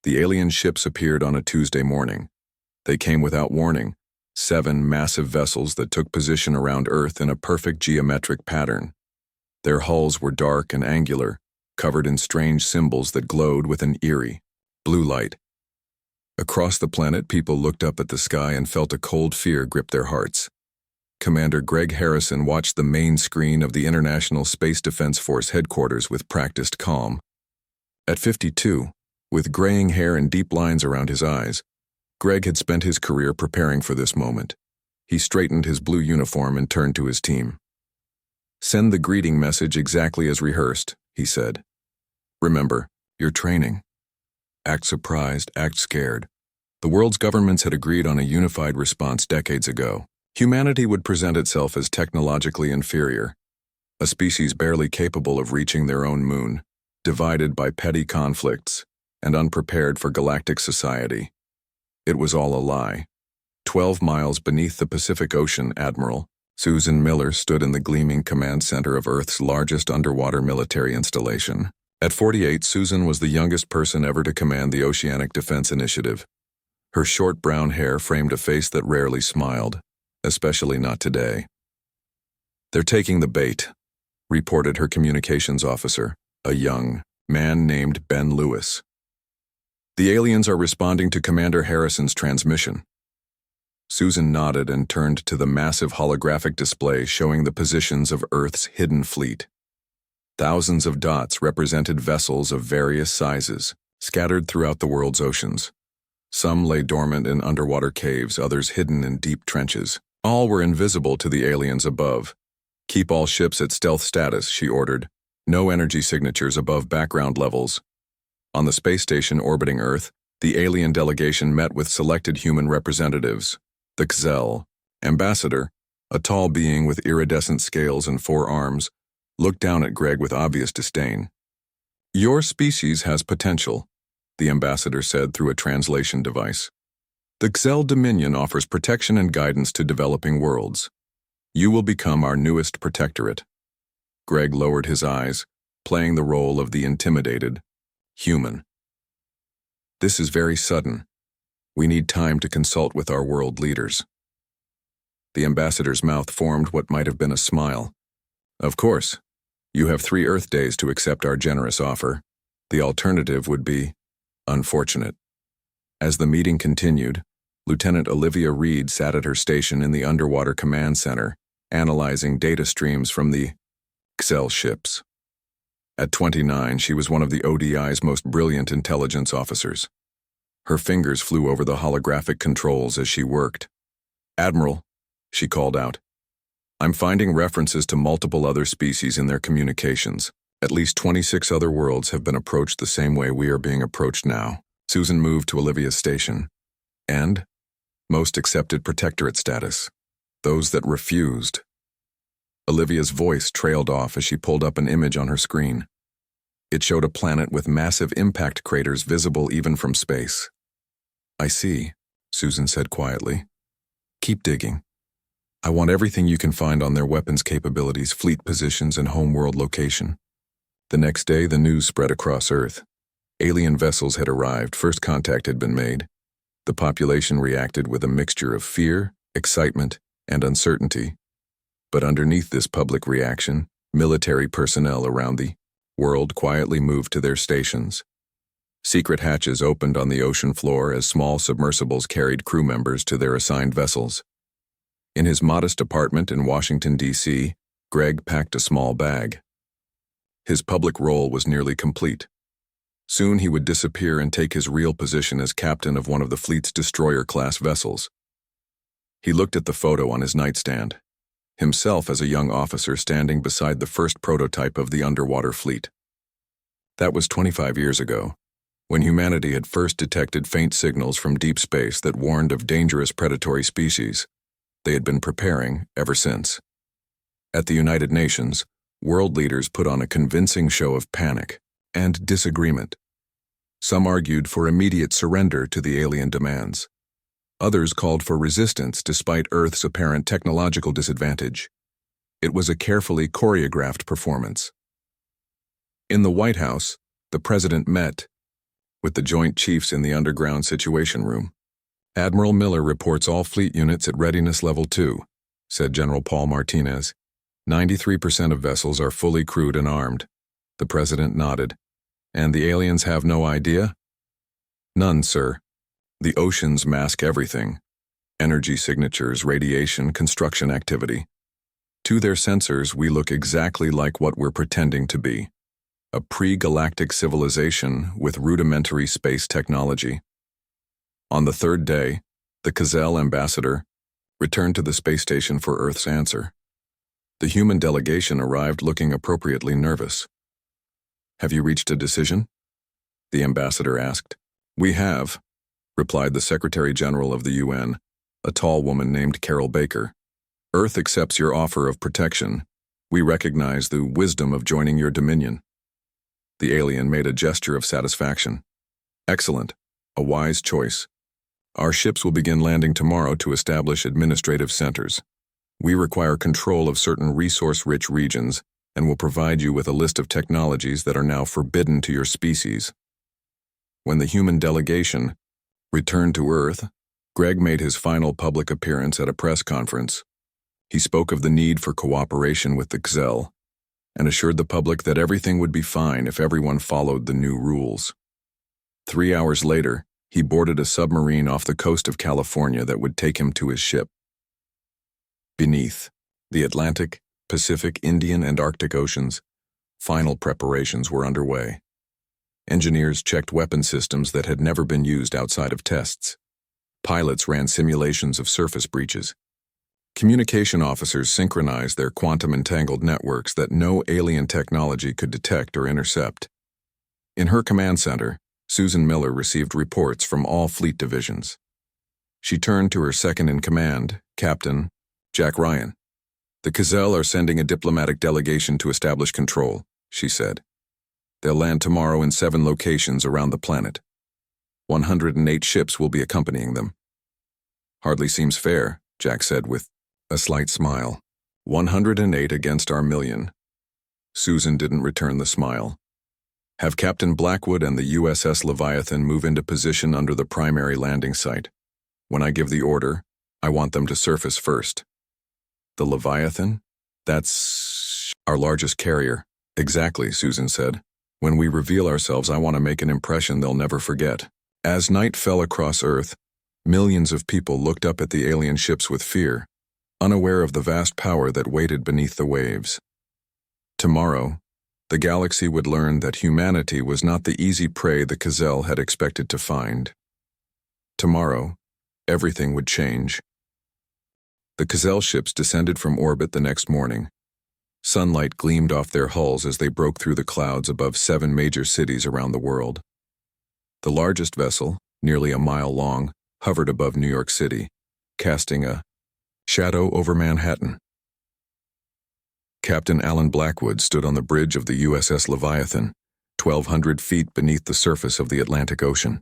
The alien ships appeared on a Tuesday morning. They came without warning, 7 massive vessels that took position around Earth in a perfect geometric pattern. Their hulls were dark and angular, covered in strange symbols that glowed with an eerie blue light. Across the planet, people looked up at the sky and felt a cold fear grip their hearts. Commander Greg Harrison watched the main screen of the International Space Defense Force headquarters with practiced calm. At 52, with graying hair and deep lines around his eyes, Greg had spent his career preparing for this moment. He straightened his blue uniform and turned to his team. "Send the greeting message exactly as rehearsed," he said. "Remember, you're training. Act surprised, act scared." The world's governments had agreed on a unified response decades ago. Humanity would present itself as technologically inferior, a species barely capable of reaching their own moon, divided by petty conflicts, and unprepared for galactic society. It was all a lie. 12 miles beneath the Pacific Ocean, Admiral Susan Miller stood in the gleaming command center of Earth's largest underwater military installation. At 48, Susan was the youngest person ever to command the Oceanic Defense Initiative. Her short brown hair framed a face that rarely smiled, especially not today. "They're taking the bait," reported her communications officer, a young man named Ben Lewis. "The aliens are responding to Commander Harrison's transmission." Susan nodded and turned to the massive holographic display showing the positions of Earth's hidden fleet. Thousands of dots represented vessels of various sizes, scattered throughout the world's oceans. Some lay dormant in underwater caves, others hidden in deep trenches. All were invisible to the aliens above. "Keep all ships at stealth status," she ordered. "No energy signatures above background levels." On the space station orbiting Earth, the alien delegation met with selected human representatives. The Xel ambassador, a tall being with iridescent scales and 4 arms, looked down at Greg with obvious disdain. "Your species has potential," the ambassador said through a translation device. "The Xel Dominion offers protection and guidance to developing worlds. You will become our newest protectorate." Greg lowered his eyes, playing the role of the intimidated human. "This is very sudden. We need time to consult with our world leaders." The ambassador's mouth formed what might have been a smile. "Of course. You have 3 Earth days to accept our generous offer. The alternative would be unfortunate." As the meeting continued, Lieutenant Olivia Reed sat at her station in the Underwater Command Center, analyzing data streams from the Xel ships. At 29, she was one of the ODI's most brilliant intelligence officers. Her fingers flew over the holographic controls as she worked. "Admiral," she called out, "I'm finding references to multiple other species in their communications. At least 26 other worlds have been approached the same way we are being approached now." Susan moved to Olivia's station. "And most accepted protectorate status. Those that refused." Olivia's voice trailed off as she pulled up an image on her screen. It showed a planet with massive impact craters visible even from space. "I see," Susan said quietly. "Keep digging. I want everything you can find on their weapons capabilities, fleet positions, and homeworld location." The next day, the news spread across Earth. Alien vessels had arrived, first contact had been made. The population reacted with a mixture of fear, excitement, and uncertainty. But underneath this public reaction, military personnel around the world quietly moved to their stations. Secret hatches opened on the ocean floor as small submersibles carried crew members to their assigned vessels. In his modest apartment in Washington, D.C., Greg packed a small bag. His public role was nearly complete. Soon he would disappear and take his real position as captain of one of the fleet's destroyer-class vessels. He looked at the photo on his nightstand, himself as a young officer standing beside the first prototype of the underwater fleet. That was 25 years ago, when humanity had first detected faint signals from deep space that warned of dangerous predatory species. They had been preparing ever since. At the United Nations, world leaders put on a convincing show of panic and disagreement. Some argued for immediate surrender to the alien demands. Others called for resistance despite Earth's apparent technological disadvantage. It was a carefully choreographed performance. In the White House, the president met with the Joint Chiefs in the underground Situation Room. Admiral Miller reports all fleet units at Readiness Level 2, said General Paul Martinez. 93% of vessels are fully crewed and armed. The President nodded. And the aliens have no idea? None, sir. The oceans mask everything. Energy signatures, radiation, construction activity. To their sensors, we look exactly like what we're pretending to be. A pre-galactic civilization with rudimentary space technology. On the third day, the Kazel ambassador returned to the space station for Earth's answer. The human delegation arrived looking appropriately nervous. "Have you reached a decision?" the ambassador asked. "We have," replied the Secretary General of the UN, a tall woman named Carol Baker. "Earth accepts your offer of protection. We recognize the wisdom of joining your dominion." The alien made a gesture of satisfaction. "Excellent. A wise choice. Our ships will begin landing tomorrow to establish administrative centers. We require control of certain resource-rich regions and will provide you with a list of technologies that are now forbidden to your species." When the human delegation returned to Earth, Greg made his final public appearance at a press conference. He spoke of the need for cooperation with the Xel and assured the public that everything would be fine if everyone followed the new rules. 3 hours later, he boarded a submarine off the coast of California that would take him to his ship. Beneath the Atlantic, Pacific, Indian, and Arctic Oceans, final preparations were underway. Engineers checked weapon systems that had never been used outside of tests. Pilots ran simulations of surface breaches. Communication officers synchronized their quantum-entangled networks that no alien technology could detect or intercept. In her command center, Susan Miller received reports from all fleet divisions. She turned to her second-in-command, Captain Jack Ryan. "The Kazel are sending a diplomatic delegation to establish control," she said. "They'll land tomorrow in 7 locations around the planet. 108 ships will be accompanying them." "Hardly seems fair," Jack said with a slight smile. 108 against our million." Susan didn't return the smile. "Have Captain Blackwood and the USS Leviathan move into position under the primary landing site. When I give the order, I want them to surface first." "The Leviathan? That's our largest carrier." "Exactly," Susan said. "When we reveal ourselves, I want to make an impression they'll never forget." As night fell across Earth, millions of people looked up at the alien ships with fear, unaware of the vast power that waited beneath the waves. Tomorrow, the galaxy would learn that humanity was not the easy prey the Kazel had expected to find. Tomorrow, everything would change. The Kazel ships descended from orbit the next morning. Sunlight gleamed off their hulls as they broke through the clouds above 7 major cities around the world. The largest vessel, nearly a mile long, hovered above New York City, casting a shadow over Manhattan. Captain Alan Blackwood stood on the bridge of the USS Leviathan, 1,200 feet beneath the surface of the Atlantic Ocean.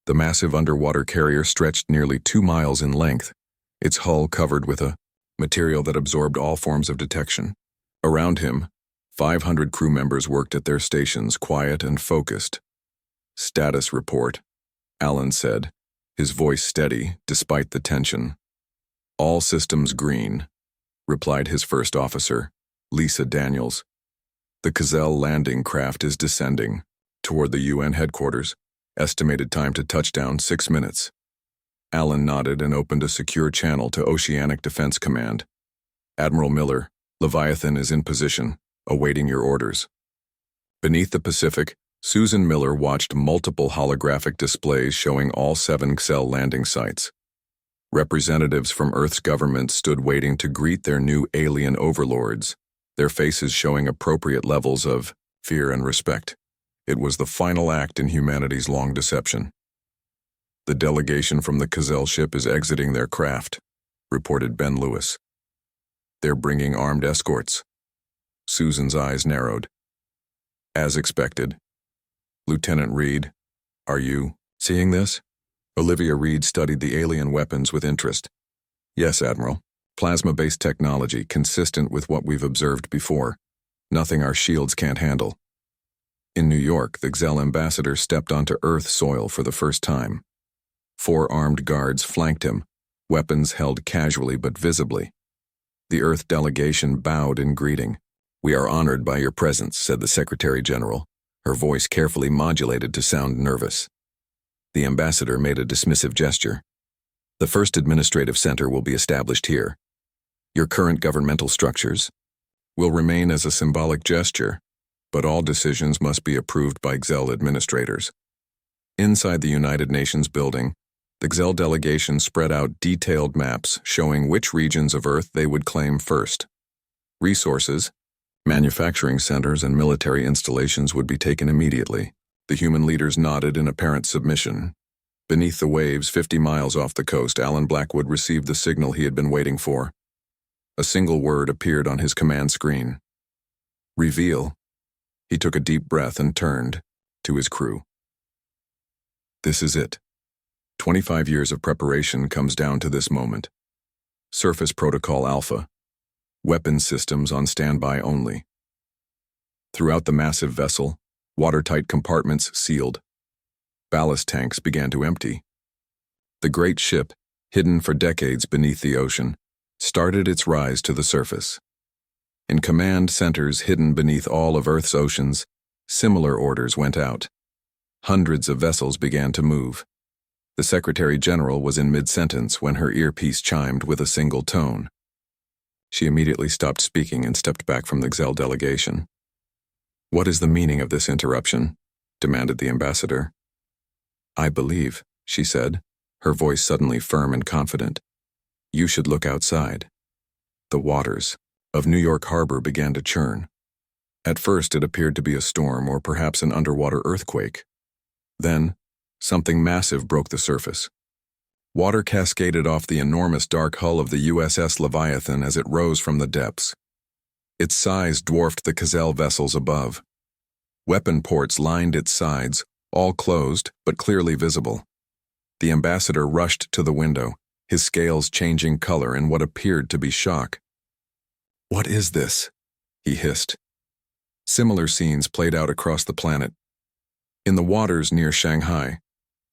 The massive underwater carrier stretched nearly 2 miles in length, its hull covered with a material that absorbed all forms of detection. Around him, 500 crew members worked at their stations, quiet and focused. "Status report," Alan said, his voice steady despite the tension. "All systems green," replied his first officer, Lisa Daniels. "The Kazel landing craft is descending toward the UN headquarters. Estimated time to touchdown 6 minutes." Alan nodded and opened a secure channel to Oceanic Defense Command. "Admiral Miller, Leviathan is in position, awaiting your orders." Beneath the Pacific, Susan Miller watched multiple holographic displays showing all 7 Kazel landing sites. Representatives from Earth's government stood waiting to greet their new alien overlords, their faces showing appropriate levels of fear and respect. It was the final act in humanity's long deception. "The delegation from the Kazel ship is exiting their craft," reported Ben Lewis. "They're bringing armed escorts." Susan's eyes narrowed. "As expected. Lieutenant Reed, are you seeing this?" Olivia Reed studied the alien weapons with interest. "Yes, Admiral. Plasma-based technology consistent with what we've observed before. Nothing our shields can't handle." In New York, the XEL ambassador stepped onto Earth soil for the first time. 4 armed guards flanked him, weapons held casually but visibly. The Earth delegation bowed in greeting. "We are honored by your presence," said the Secretary General, her voice carefully modulated to sound nervous. The ambassador made a dismissive gesture. "The first administrative center will be established here. Your current governmental structures will remain as a symbolic gesture, but all decisions must be approved by XEL administrators." Inside the United Nations building, the XEL delegation spread out detailed maps showing which regions of Earth they would claim first. Resources, manufacturing centers, and military installations would be taken immediately. The human leaders nodded in apparent submission. Beneath the waves, 50 miles off the coast, Alan Blackwood received the signal he had been waiting for. A single word appeared on his command screen. "Reveal." He took a deep breath and turned to his crew. This is it. 25 years of preparation comes down to this moment. Surface Protocol Alpha. Weapon systems on standby only. Throughout the massive vessel, watertight compartments sealed. Ballast tanks began to empty. The great ship, hidden for decades beneath the ocean, started its rise to the surface. In command centers hidden beneath all of Earth's oceans, similar orders went out. Hundreds of vessels began to move. The Secretary General was in mid-sentence when her earpiece chimed with a single tone. She immediately stopped speaking and stepped back from the XEL delegation. "What is the meaning of this interruption?" demanded the ambassador. "I believe," she said, her voice suddenly firm and confident, "you should look outside." The waters of New York Harbor began to churn. At first it appeared to be a storm or perhaps an underwater earthquake. Then, something massive broke the surface. Water cascaded off the enormous dark hull of the USS Leviathan as it rose from the depths. Its size dwarfed the XEL vessels above. Weapon ports lined its sides, all closed but clearly visible. The ambassador rushed to the window, his scales changing color in what appeared to be shock. "What is this?" he hissed. Similar scenes played out across the planet. In the waters near Shanghai,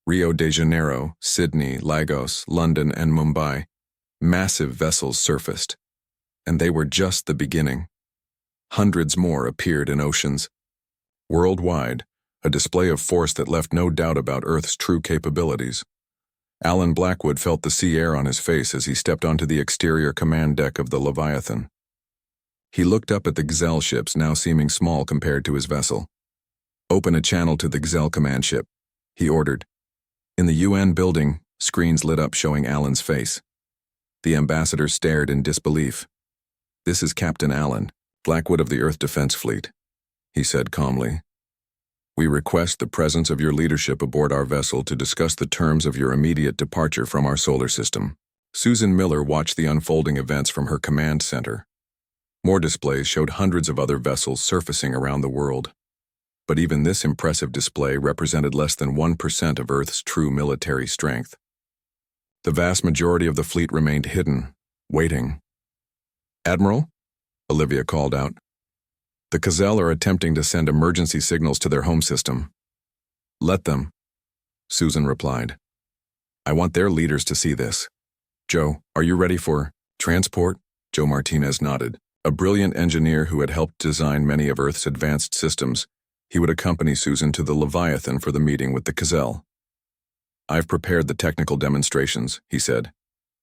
Rio de Janeiro, Sydney, Lagos, London, and Mumbai, massive vessels surfaced. And they were just the beginning. Hundreds more appeared in oceans. Worldwide, a display of force that left no doubt about Earth's true capabilities. Alan Blackwood felt the sea air on his face as he stepped onto the exterior command deck of the Leviathan. He looked up at the XEL ships, now seeming small compared to his vessel. "Open a channel to the XEL command ship," he ordered. In the UN building, screens lit up showing Alan's face. The ambassador stared in disbelief. "This is Captain Alan, Blackwood of the Earth Defense Fleet," he said calmly. "We request the presence of your leadership aboard our vessel to discuss the terms of your immediate departure from our solar system." Susan Miller watched the unfolding events from her command center. More displays showed hundreds of other vessels surfacing around the world. But even this impressive display represented less than 1% of Earth's true military strength. The vast majority of the fleet remained hidden, waiting. "Admiral?" Olivia called out. "The XEL are attempting to send emergency signals to their home system." "Let them," Susan replied. "I want their leaders to see this." "Joe, are you ready for transport?" Joe Martinez nodded. A brilliant engineer who had helped design many of Earth's advanced systems, he would accompany Susan to the Leviathan for the meeting with the XEL. "I've prepared the technical demonstrations," he said.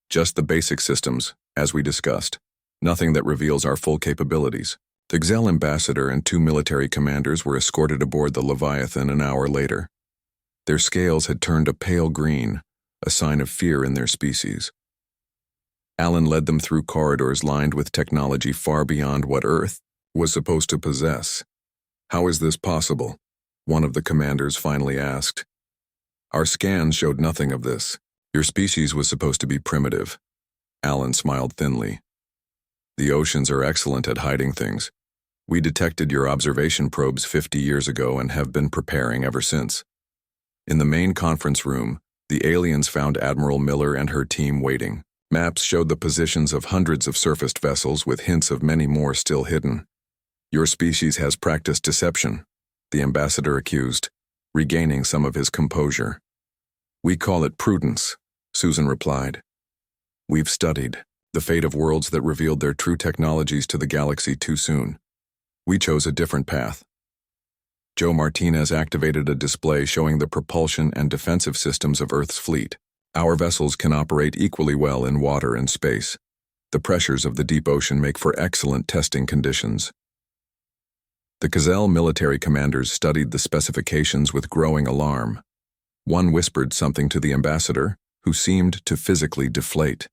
"Just the basic systems, as we discussed. Nothing that reveals our full capabilities." The XEL ambassador and 2 military commanders were escorted aboard the Leviathan an hour later. Their scales had turned a pale green, a sign of fear in their species. Alan led them through corridors lined with technology far beyond what Earth was supposed to possess. "How is this possible?" one of the commanders finally asked. "Our scans showed nothing of this. Your species was supposed to be primitive." Alan smiled thinly. "The oceans are excellent at hiding things. We detected your observation probes 50 years ago and have been preparing ever since." In the main conference room, the aliens found Admiral Miller and her team waiting. Maps showed the positions of hundreds of surfaced vessels with hints of many more still hidden. "Your species has practiced deception," the ambassador accused, regaining some of his composure. "We call it prudence," Susan replied. "We've studied the fate of worlds that revealed their true technologies to the galaxy too soon. We chose a different path." Joe Martinez activated a display showing the propulsion and defensive systems of Earth's fleet. "Our vessels can operate equally well in water and space. The pressures of the deep ocean make for excellent testing conditions." The Gazelle military commanders studied the specifications with growing alarm. One whispered something to the ambassador, who seemed to physically deflate.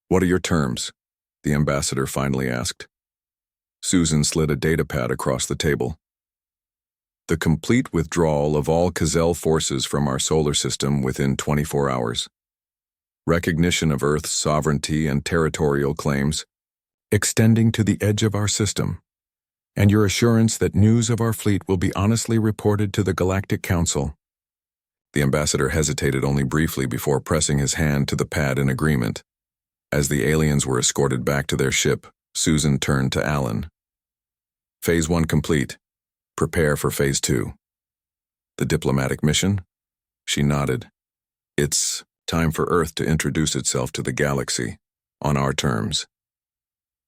"What are your terms?" the ambassador finally asked. Susan slid a datapad across the table. "The complete withdrawal of all Gazelle forces from our solar system within 24 hours. Recognition of Earth's sovereignty and territorial claims, extending to the edge of our system. And your assurance that news of our fleet will be honestly reported to the Galactic Council." The ambassador hesitated only briefly before pressing his hand to the pad in agreement. As the aliens were escorted back to their ship, Susan turned to Alan. "Phase 1 complete. Prepare for Phase 2. "The diplomatic mission?" She nodded. "It's time for Earth to introduce itself to the galaxy, on our terms."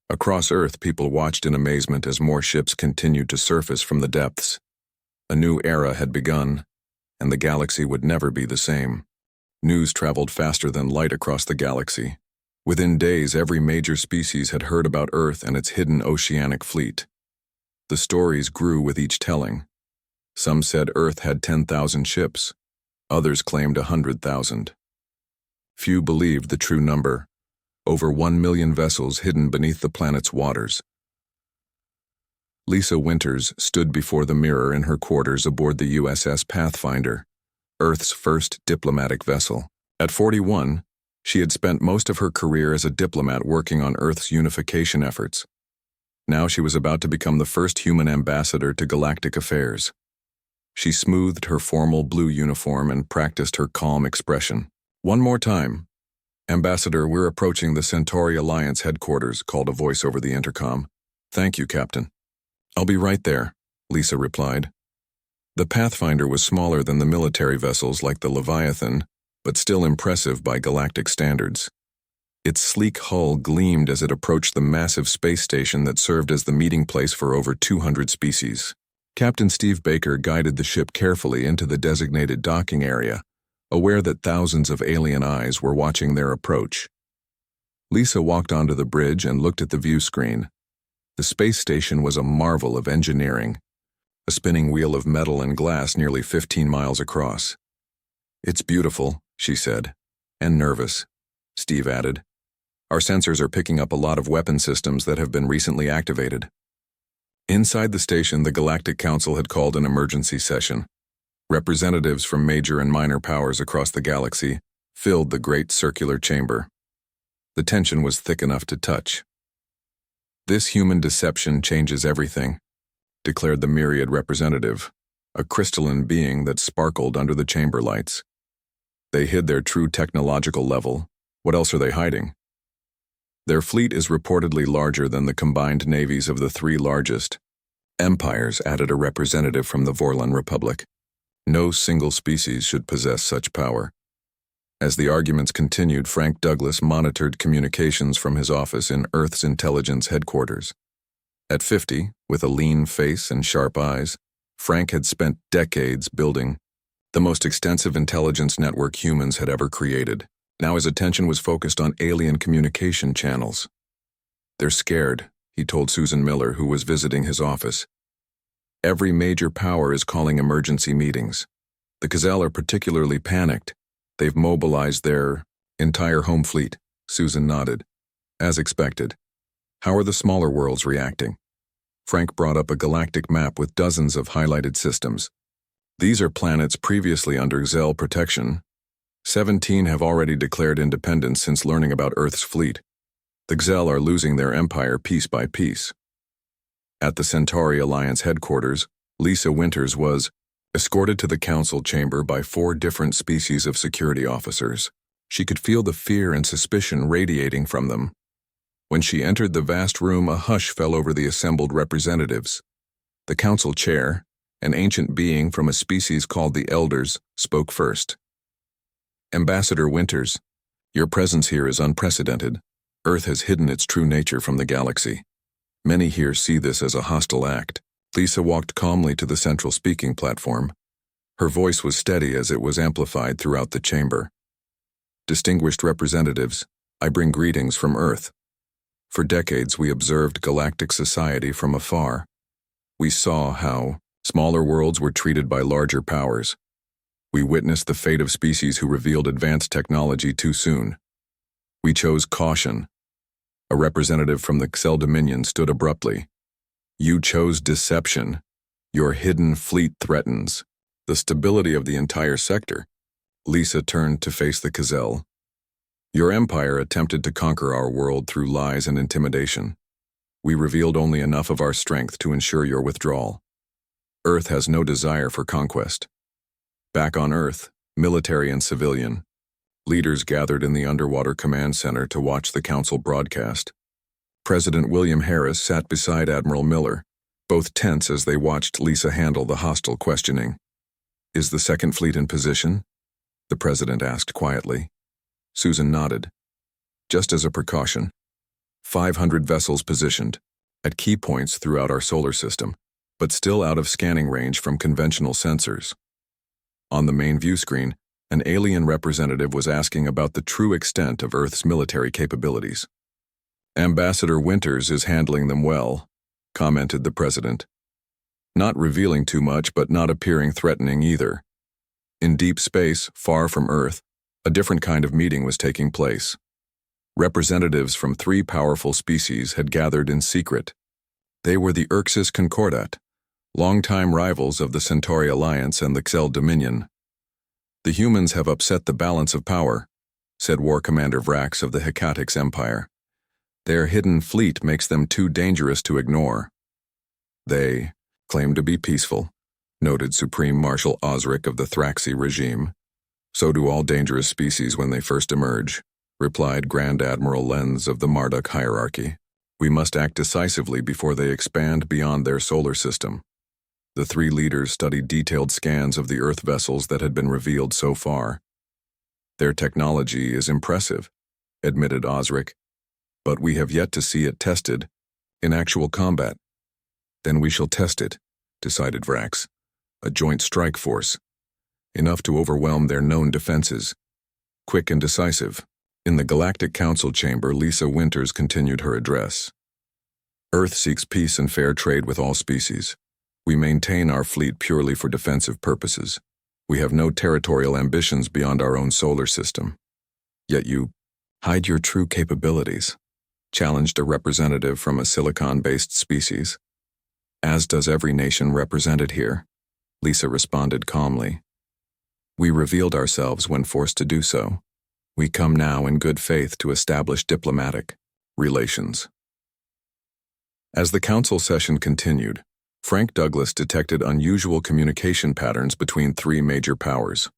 Across Earth, people watched in amazement as more ships continued to surface from the depths. A new era had begun, and the galaxy would never be the same. News traveled faster than light across the galaxy. Within days, every major species had heard about Earth and its hidden oceanic fleet. The stories grew with each telling. Some said Earth had 10,000 ships. Others claimed 100,000. Few believed the true number. Over 1 million vessels hidden beneath the planet's waters. Lisa Winters stood before the mirror in her quarters aboard the USS Pathfinder, Earth's first diplomatic vessel. At 41, she had spent most of her career as a diplomat working on Earth's unification efforts. Now she was about to become the first human ambassador to galactic affairs. She smoothed her formal blue uniform and practiced her calm expression. "One more time. Ambassador, we're approaching the Centauri Alliance headquarters," called a voice over the intercom. "Thank you, Captain." "I'll be right there," Lisa replied. The Pathfinder was smaller than the military vessels like the Leviathan, but still impressive by galactic standards. Its sleek hull gleamed as it approached the massive space station that served as the meeting place for over 200 species. Captain Steve Baker guided the ship carefully into the designated docking area, aware that thousands of alien eyes were watching their approach. Lisa walked onto the bridge and looked at the view screen. The space station was a marvel of engineering, a spinning wheel of metal and glass nearly 15 miles across. "It's beautiful," she said, "and nervous," Steve added. "Our sensors are picking up a lot of weapon systems that have been recently activated." Inside the station, the Galactic Council had called an emergency session. Representatives from major and minor powers across the galaxy filled the great circular chamber. The tension was thick enough to touch. "This human deception changes everything," declared the myriad representative, a crystalline being that sparkled under the chamber lights. "They hid their true technological level. What else are they hiding? Their fleet is reportedly larger than the combined navies of the 3 largest empires," added a representative from the Vorlon Republic. "No single species should possess such power." As the arguments continued, Frank Douglas monitored communications from his office in Earth's intelligence headquarters. At 50, with a lean face and sharp eyes, Frank had spent decades building the most extensive intelligence network humans had ever created. Now his attention was focused on alien communication channels. "They're scared," he told Susan Miller, who was visiting his office. "Every major power is calling emergency meetings. The Gazelle are particularly panicked. They've mobilized their entire home fleet." Susan nodded. "As expected. How are the smaller worlds reacting?" Frank brought up a galactic map with dozens of highlighted systems. "These are planets previously under Gazelle protection. 17 have already declared independence since learning about Earth's fleet. The Gazelle are losing their empire piece by piece." At the Centauri Alliance headquarters, Lisa Winters was escorted to the council chamber by 4 different species of security officers. She could feel the fear and suspicion radiating from them. When she entered the vast room, a hush fell over the assembled representatives. The council chair, An ancient being from a species called the Elders spoke first. Ambassador Winters, your presence here is unprecedented. Earth has hidden its true nature from the galaxy. Many here see this as a hostile act. Lisa walked calmly to the central speaking platform. Her voice was steady as it was amplified throughout the chamber. Distinguished representatives, I bring greetings from Earth. For decades we observed galactic society from afar. We saw how smaller worlds were treated by larger powers. We witnessed the fate of species who revealed advanced technology too soon. We chose caution. A representative from the Xel Dominion stood abruptly. You chose deception. Your hidden fleet threatens the stability of the entire sector. Lisa turned to face the Xel. Your empire attempted to conquer our world through lies and intimidation. We revealed only enough of our strength to ensure your withdrawal. Earth has no desire for conquest. Back on Earth, military and civilian, leaders gathered in the underwater command center to watch the council broadcast. President William Harris sat beside Admiral Miller, both tense as they watched Lisa handle the hostile questioning. Is the Second Fleet in position? The president asked quietly. Susan nodded. Just as a precaution. 500 vessels positioned, at key points throughout our solar system, but still out of scanning range from conventional sensors. On the main view screen, an alien representative was asking about the true extent of Earth's military capabilities. Ambassador Winters is handling them well, commented the president. Not revealing too much, but not appearing threatening either. In deep space, far from Earth, a different kind of meeting was taking place. Representatives from 3 powerful species had gathered in secret. They were the Urxis Concordat, longtime rivals of the Centauri Alliance and the Xel Dominion. The humans have upset the balance of power, said War Commander Vrax of the Hecatix Empire. Their hidden fleet makes them too dangerous to ignore. They claim to be peaceful, noted Supreme Marshal Osric of the Thraxi regime. So do all dangerous species when they first emerge, replied Grand Admiral Lenz of the Marduk hierarchy. We must act decisively before they expand beyond their solar system. The 3 leaders studied detailed scans of the Earth vessels that had been revealed so far. Their technology is impressive, admitted Osric, but we have yet to see it tested in actual combat. Then we shall test it, decided Vrax. A joint strike force, enough to overwhelm their known defenses. Quick and decisive. In the Galactic Council chamber, Lisa Winters continued her address. Earth seeks peace and fair trade with all species. We maintain our fleet purely for defensive purposes. We have no territorial ambitions beyond our own solar system. Yet you hide your true capabilities, challenged a representative from a silicon-based species. As does every nation represented here, Lisa responded calmly. We revealed ourselves when forced to do so. We come now in good faith to establish diplomatic relations. As the council session continued, Frank Douglas detected unusual communication patterns between 3 major powers.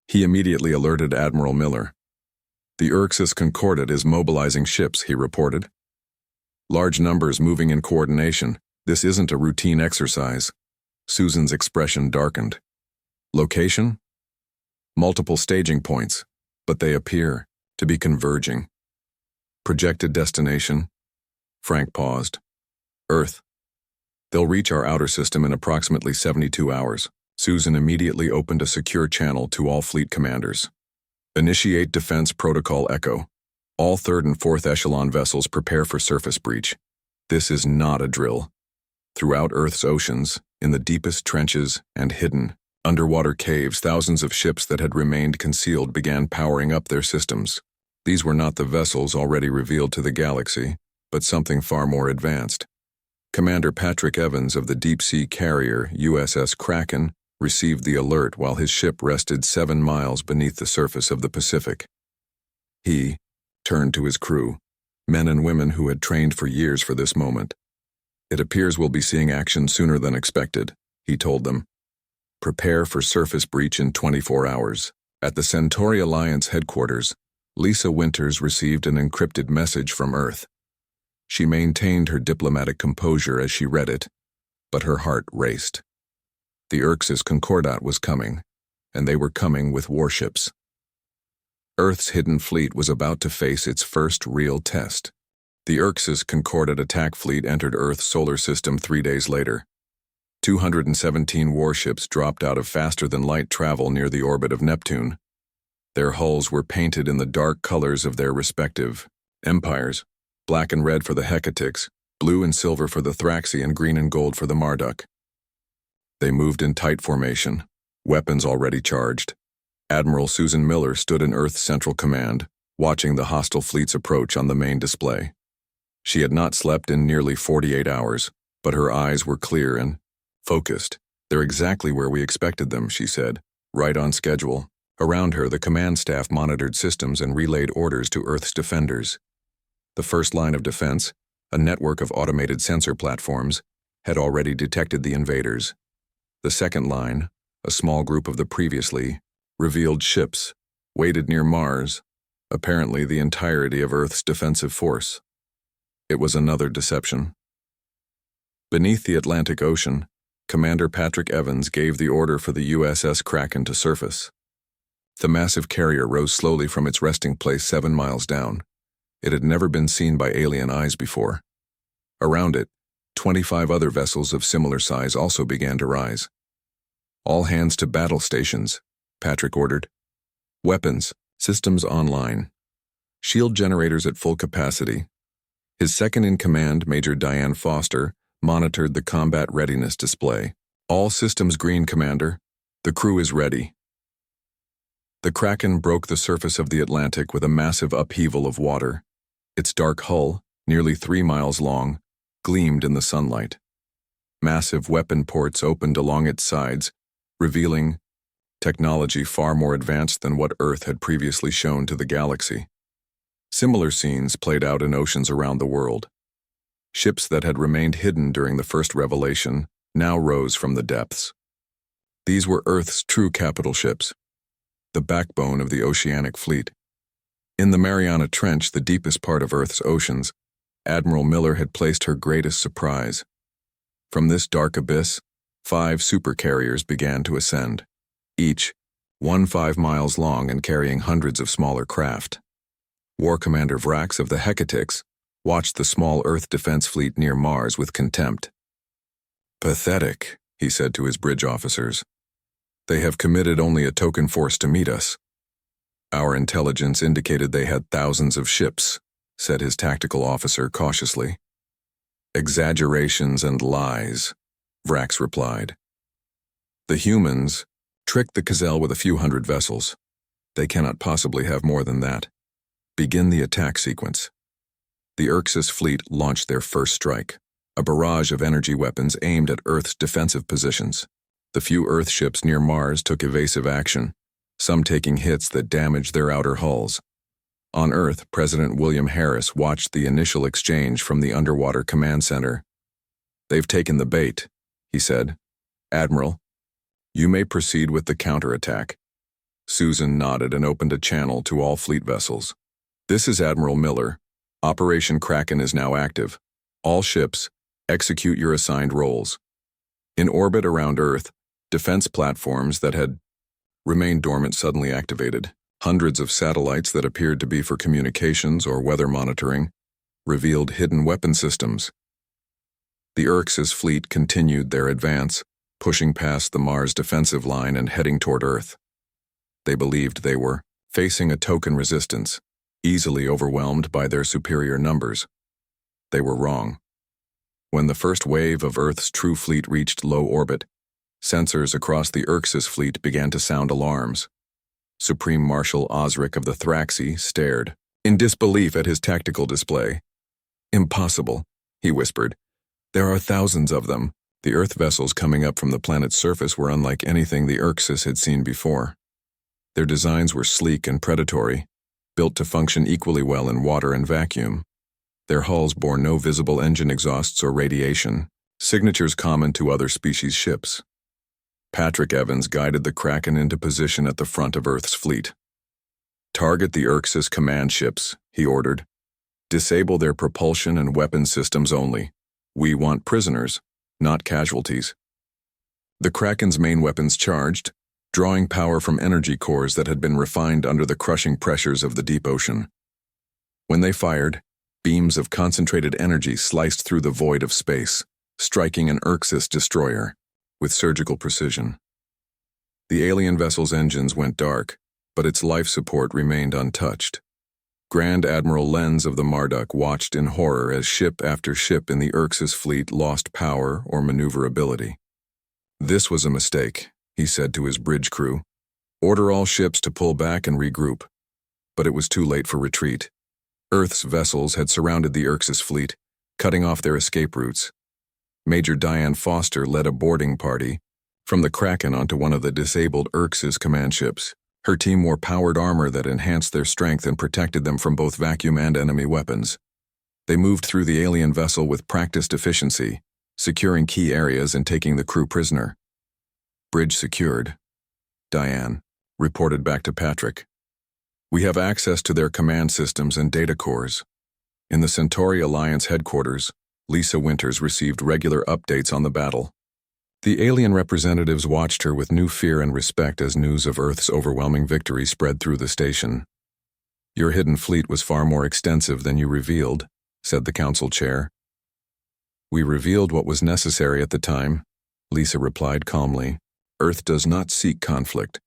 He immediately alerted Admiral Miller. The Urxis Concordat is mobilizing ships, he reported. Large numbers moving in coordination. This isn't a routine exercise. Susan's expression darkened. Location? Multiple staging points, but they appear to be converging. Projected destination? Frank paused. Earth. They'll reach our outer system in approximately 72 hours. Susan immediately opened a secure channel to all fleet commanders. Initiate Defense Protocol Echo. All 3rd and 4th echelon vessels prepare for surface breach. This is not a drill. Throughout Earth's oceans, in the deepest trenches and hidden underwater caves, thousands of ships that had remained concealed began powering up their systems. These were not the vessels already revealed to the galaxy, but something far more advanced. Commander Patrick Evans of the deep-sea carrier USS Kraken received the alert while his ship rested 7 miles beneath the surface of the Pacific. He turned to his crew, men and women who had trained for years for this moment. It appears we'll be seeing action sooner than expected, he told them. Prepare for surface breach in 24 hours. At the Centauri Alliance headquarters, Lisa Winters received an encrypted message from Earth. She maintained her diplomatic composure as she read it, but her heart raced. The Urx's Concordat was coming, and they were coming with warships. Earth's hidden fleet was about to face its first real test. The Urx's Concordat attack fleet entered Earth's solar system 3 days later. 217 warships dropped out of faster-than-light travel near the orbit of Neptune. Their hulls were painted in the dark colors of their respective empires, black and red for the Hecatics, blue and silver for the Thraxi, and green and gold for the Marduk. They moved in tight formation, weapons already charged. Admiral Susan Miller stood in Earth's Central Command, watching the hostile fleet's approach on the main display. She had not slept in nearly 48 hours, but her eyes were clear and focused. "They're exactly where we expected them," she said, "right on schedule." Around her, the command staff monitored systems and relayed orders to Earth's defenders. The first line of defense, a network of automated sensor platforms, had already detected the invaders. The second line, a small group of the previously revealed ships, waited near Mars, apparently the entirety of Earth's defensive force. It was another deception. Beneath the Atlantic Ocean, Commander Patrick Evans gave the order for the USS Kraken to surface. The massive carrier rose slowly from its resting place 7 miles down. It had never been seen by alien eyes before. Around it, 25 other vessels of similar size also began to rise. "All hands to battle stations," Patrick ordered. "Weapons, systems online. Shield generators at full capacity." His second-in-command, Major Diane Foster, monitored the combat readiness display. "All systems green, Commander. The crew is ready." The Kraken broke the surface of the Atlantic with a massive upheaval of water. Its dark hull, nearly 3 miles long, gleamed in the sunlight. Massive weapon ports opened along its sides, revealing technology far more advanced than what Earth had previously shown to the galaxy. Similar scenes played out in oceans around the world. Ships that had remained hidden during the first revelation now rose from the depths. These were Earth's true capital ships, the backbone of the oceanic fleet. In the Mariana Trench, the deepest part of Earth's oceans, Admiral Miller had placed her greatest surprise. From this dark abyss, 5 supercarriers began to ascend, each 5 miles long and carrying hundreds of smaller craft. War Commander Vrax of the Hecatics watched the small Earth defense fleet near Mars with contempt. "Pathetic," he said to his bridge officers. "They have committed only a token force to meet us." "Our intelligence indicated they had thousands of ships," said his tactical officer cautiously. "Exaggerations and lies," Vrax replied. "The humans tricked the Kazel with a few hundred vessels. They cannot possibly have more than that. Begin the attack sequence." The Urx's fleet launched their first strike, a barrage of energy weapons aimed at Earth's defensive positions. The few Earth ships near Mars took evasive action, some taking hits that damaged their outer hulls. On Earth, President William Harris watched the initial exchange from the underwater command center. "They've taken the bait," he said. "Admiral, you may proceed with the counterattack." Susan nodded and opened a channel to all fleet vessels. "This is Admiral Miller. Operation Kraken is now active. All ships, execute your assigned roles." In orbit around Earth, defense platforms that had remained dormant suddenly activated. Hundreds of satellites that appeared to be for communications or weather monitoring revealed hidden weapon systems. The Urx's fleet continued their advance, pushing past the Mars defensive line and heading toward Earth. They believed they were facing a token resistance, easily overwhelmed by their superior numbers. They were wrong. When the first wave of Earth's true fleet reached low orbit, sensors across the Urx's fleet began to sound alarms. Supreme Marshal Osric of the Thraxi stared in disbelief at his tactical display. "Impossible," he whispered. "There are thousands of them." The Earth vessels coming up from the planet's surface were unlike anything the Urx's had seen before. Their designs were sleek and predatory, built to function equally well in water and vacuum. Their hulls bore no visible engine exhausts or radiation, signatures common to other species' ships. Patrick Evans guided the Kraken into position at the front of Earth's fleet. "Target the Urx's command ships," he ordered. "Disable their propulsion and weapon systems only. We want prisoners, not casualties." The Kraken's main weapons charged, drawing power from energy cores that had been refined under the crushing pressures of the deep ocean. When they fired, beams of concentrated energy sliced through the void of space, striking an Xerxes destroyer with surgical precision. The alien vessel's engines went dark, but its life support remained untouched. Grand Admiral Lenz of the Marduk watched in horror as ship after ship in the Xerxes fleet lost power or maneuverability. "This was a mistake," he said to his bridge crew. "Order all ships to pull back and regroup." But it was too late for retreat. Earth's vessels had surrounded the Xerxes fleet, cutting off their escape routes. Major Diane Foster led a boarding party from the Kraken onto one of the disabled Xerxes command ships. Her team wore powered armor that enhanced their strength and protected them from both vacuum and enemy weapons. They moved through the alien vessel with practiced efficiency, securing key areas and taking the crew prisoner. "Bridge secured," Diane reported back to Patrick. "We have access to their command systems and data cores." In the Centauri Alliance headquarters, Lisa Winters received regular updates on the battle. The alien representatives watched her with new fear and respect as news of Earth's overwhelming victory spread through the station. "Your hidden fleet was far more extensive than you revealed," said the council chair. "We revealed what was necessary at the time," Lisa replied calmly. "Earth does not seek conflict,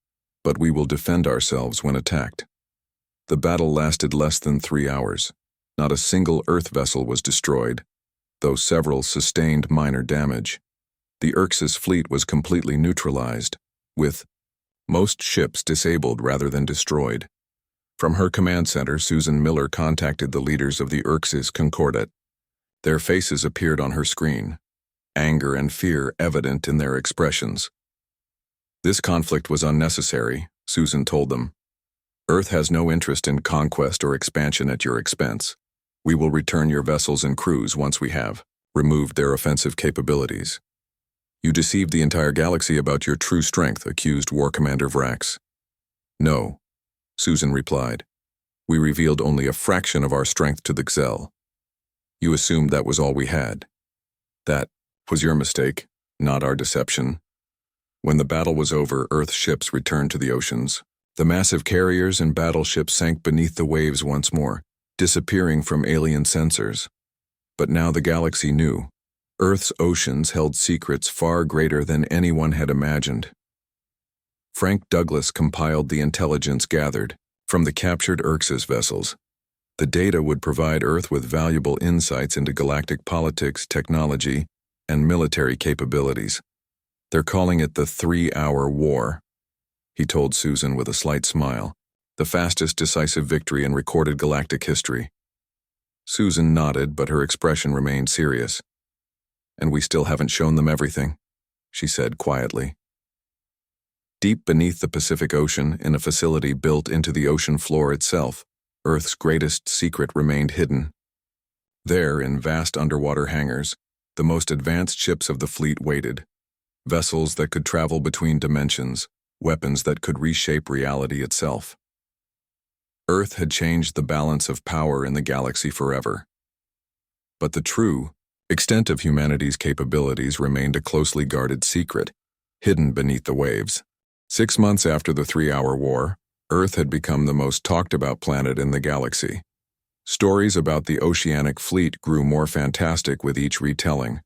but we will defend ourselves when attacked." The battle lasted less than 3 hours. Not a single Earth vessel was destroyed, though several sustained minor damage. The Xerxes fleet was completely neutralized, with most ships disabled rather than destroyed. From her command center, Susan Miller contacted the leaders of the Xerxes Concordat. Their faces appeared on her screen, anger and fear evident in their expressions. "This conflict was unnecessary," Susan told them. "Earth has no interest in conquest or expansion at your expense. We will return your vessels and crews once we have removed their offensive capabilities." "You deceived the entire galaxy about your true strength," accused War Commander Vrax. "No," Susan replied. "We revealed only a fraction of our strength to the Xel. You assumed that was all we had. That was your mistake, not our deception." When the battle was over, Earth ships returned to the oceans. The massive carriers and battleships sank beneath the waves once more, disappearing from alien sensors. But now the galaxy knew. Earth's oceans held secrets far greater than anyone had imagined. Frank Douglas compiled the intelligence gathered from the captured Xerxes vessels. The data would provide Earth with valuable insights into galactic politics, technology, and military capabilities. "They're calling it the 3-hour war," he told Susan with a slight smile. "The fastest decisive victory in recorded galactic history." Susan nodded, but her expression remained serious. "And we still haven't shown them everything," she said quietly. Deep beneath the Pacific Ocean, in a facility built into the ocean floor itself, Earth's greatest secret remained hidden. There, in vast underwater hangars, the most advanced ships of the fleet waited. Vessels that could travel between dimensions, weapons that could reshape reality itself. Earth had changed the balance of power in the galaxy forever. But the true extent of humanity's capabilities remained a closely guarded secret, hidden beneath the waves. 6 months after the 3-hour war, Earth had become the most talked-about planet in the galaxy. Stories about the oceanic fleet grew more fantastic with each retelling.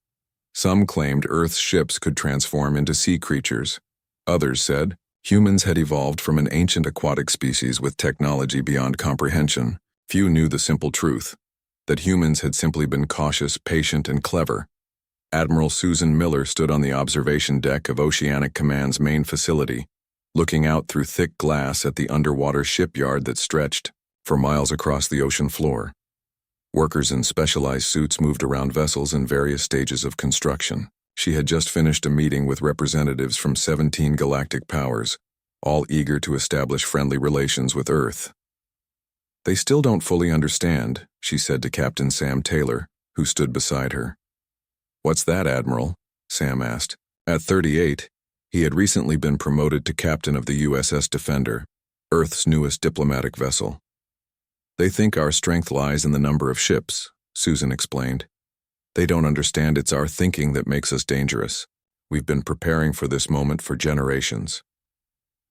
Some claimed Earth's ships could transform into sea creatures. Others said humans had evolved from an ancient aquatic species with technology beyond comprehension. Few knew the simple truth, that humans had simply been cautious, patient, and clever. Admiral Susan Miller stood on the observation deck of Oceanic Command's main facility, looking out through thick glass at the underwater shipyard that stretched for miles across the ocean floor. Workers in specialized suits moved around vessels in various stages of construction. She had just finished a meeting with representatives from 17 galactic powers, all eager to establish friendly relations with Earth. "They still don't fully understand," she said to Captain Sam Taylor, who stood beside her. "What's that, Admiral?" Sam asked. At 38, he had recently been promoted to captain of the USS Defender, Earth's newest diplomatic vessel. "They think our strength lies in the number of ships," Susan explained. "They don't understand it's our thinking that makes us dangerous. We've been preparing for this moment for generations.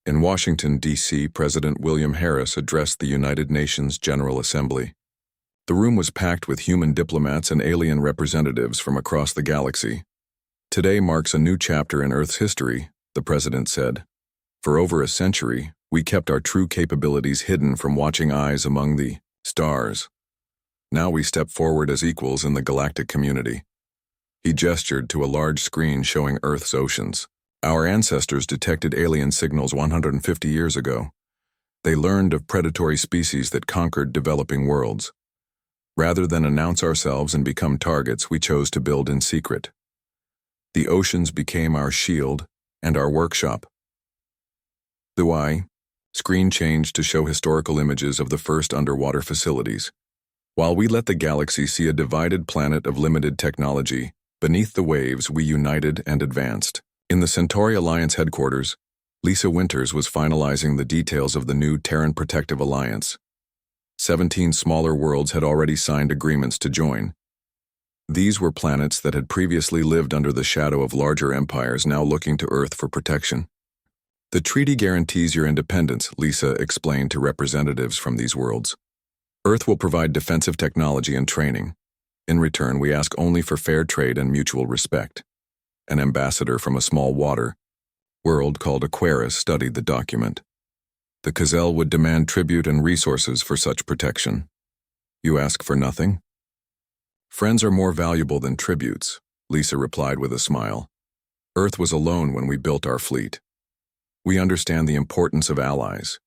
In Washington, D.C., President William Harris addressed the United Nations General Assembly. The room was packed with human diplomats and alien representatives from across the galaxy. Today marks a new chapter in Earth's history, the president said. For over a century, we kept our true capabilities hidden from watching eyes among the stars. Now we step forward as equals in the galactic community. He gestured to a large screen showing Earth's oceans. Our ancestors detected alien signals 150 years ago. They learned of predatory species that conquered developing worlds. Rather than announce ourselves and become targets, we chose to build in secret. The oceans became our shield and our workshop. The screen changed to show historical images of the first underwater facilities. While we let the galaxy see a divided planet of limited technology, beneath the waves we united and advanced. In the Centauri Alliance headquarters, Lisa Winters was finalizing the details of the new Terran Protective Alliance. 17 smaller worlds had already signed agreements to join. These were planets that had previously lived under the shadow of larger empires now looking to Earth for protection. The treaty guarantees your independence, Lisa explained to representatives from these worlds. Earth will provide defensive technology and training. In return, we ask only for fair trade and mutual respect. An ambassador from a small water world called Aquarius studied the document. The Kazel would demand tribute and resources for such protection. You ask for nothing? Friends are more valuable than tributes, Lisa replied with a smile. Earth was alone when we built our fleet. We understand the importance of allies.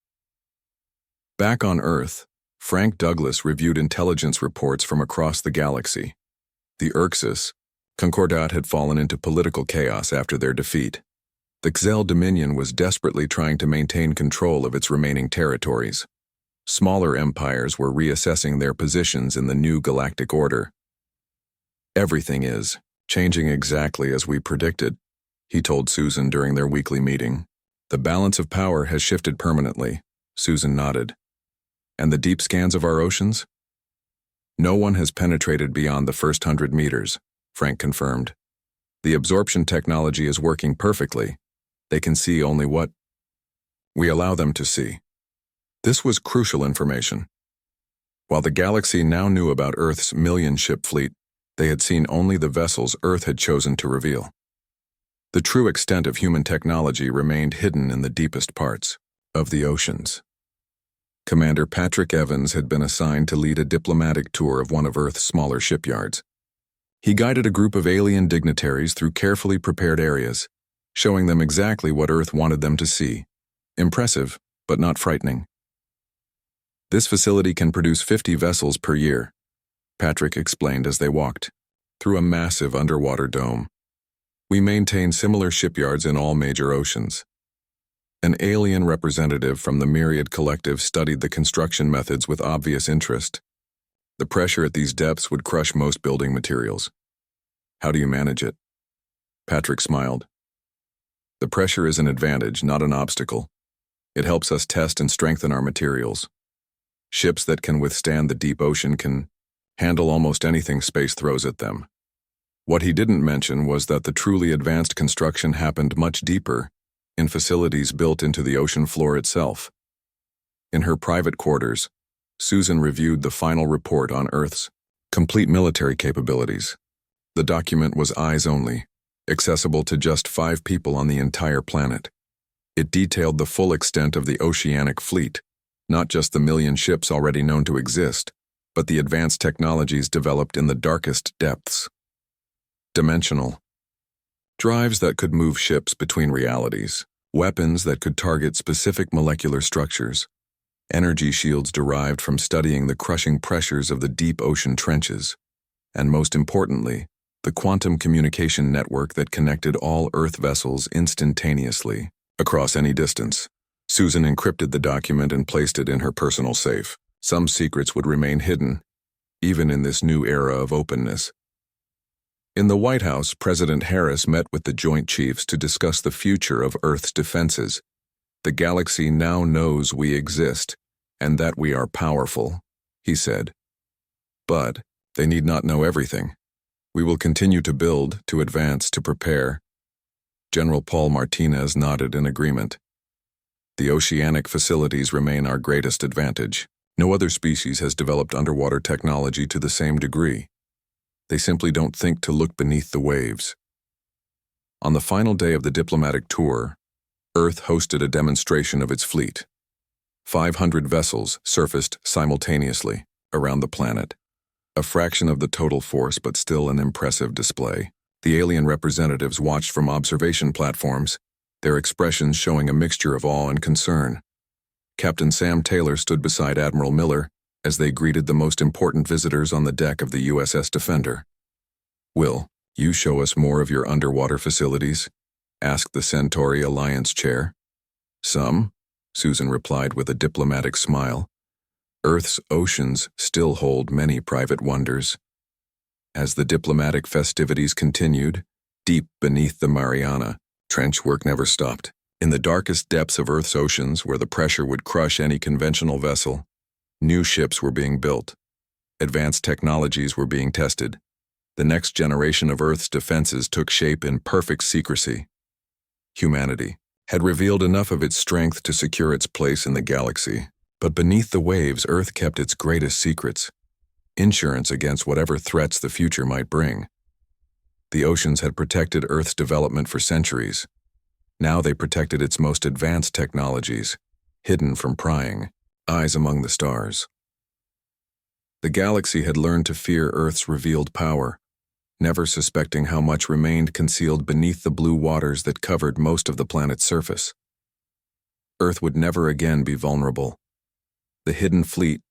Back on Earth, Frank Douglas reviewed intelligence reports from across the galaxy. The Urxus Concordat had fallen into political chaos after their defeat. The Xel Dominion was desperately trying to maintain control of its remaining territories. Smaller empires were reassessing their positions in the new galactic order. Everything is changing exactly as we predicted, he told Susan during their weekly meeting. The balance of power has shifted permanently, Susan nodded. And the deep scans of our oceans? No one has penetrated beyond the first 100 meters, Frank confirmed. The absorption technology is working perfectly. They can see only what we allow them to see. This was crucial information. While the galaxy now knew about Earth's million-ship fleet, they had seen only the vessels Earth had chosen to reveal. The true extent of human technology remained hidden in the deepest parts of the oceans. Commander Patrick Evans had been assigned to lead a diplomatic tour of one of Earth's smaller shipyards. He guided a group of alien dignitaries through carefully prepared areas, showing them exactly what Earth wanted them to see. Impressive, but not frightening. This facility can produce 50 vessels per year, Patrick explained as they walked through a massive underwater dome. We maintain similar shipyards in all major oceans. An alien representative from the Myriad Collective studied the construction methods with obvious interest. The pressure at these depths would crush most building materials. How do you manage it? Patrick smiled. The pressure is an advantage, not an obstacle. It helps us test and strengthen our materials. Ships that can withstand the deep ocean can handle almost anything space throws at them. What he didn't mention was that the truly advanced construction happened much deeper, in facilities built into the ocean floor itself. In her private quarters, Susan reviewed the final report on Earth's complete military capabilities. The document was eyes only, accessible to just 5 people on the entire planet. It detailed the full extent of the oceanic fleet, not just the million ships already known to exist, but the advanced technologies developed in the darkest depths. Dimensional drives that could move ships between realities, weapons that could target specific molecular structures, energy shields derived from studying the crushing pressures of the deep ocean trenches, and most importantly, the quantum communication network that connected all Earth vessels instantaneously, across any distance. Susan encrypted the document and placed it in her personal safe. Some secrets would remain hidden, even in this new era of openness. In the White House, President Harris met with the Joint Chiefs to discuss the future of Earth's defenses. The galaxy now knows we exist, and that we are powerful, he said. But they need not know everything. We will continue to build, to advance, to prepare. General Paul Martinez nodded in agreement. The oceanic facilities remain our greatest advantage. No other species has developed underwater technology to the same degree. They simply don't think to look beneath the waves. On the final day of the diplomatic tour, Earth hosted a demonstration of its fleet. 500 vessels surfaced simultaneously around the planet. A fraction of the total force, but still an impressive display. The alien representatives watched from observation platforms, their expressions showing a mixture of awe and concern. Captain Sam Taylor stood beside Admiral Miller as they greeted the most important visitors on the deck of the USS Defender. "Will you show us more of your underwater facilities?" asked the Centauri Alliance chair. "Some," Susan replied with a diplomatic smile. "Earth's oceans still hold many private wonders." As the diplomatic festivities continued, deep beneath the Mariana Trench, work never stopped. In the darkest depths of Earth's oceans, where the pressure would crush any conventional vessel, new ships were being built. Advanced technologies were being tested. The next generation of Earth's defenses took shape in perfect secrecy. Humanity had revealed enough of its strength to secure its place in the galaxy, but beneath the waves, Earth kept its greatest secrets. Insurance against whatever threats the future might bring. The oceans had protected Earth's development for centuries. Now they protected its most advanced technologies, hidden from prying eyes among the stars. The galaxy had learned to fear Earth's revealed power, never suspecting how much remained concealed beneath the blue waters that covered most of the planet's surface. Earth would never again be vulnerable. The hidden fleet,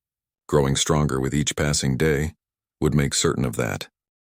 growing stronger with each passing day, would make certain of that.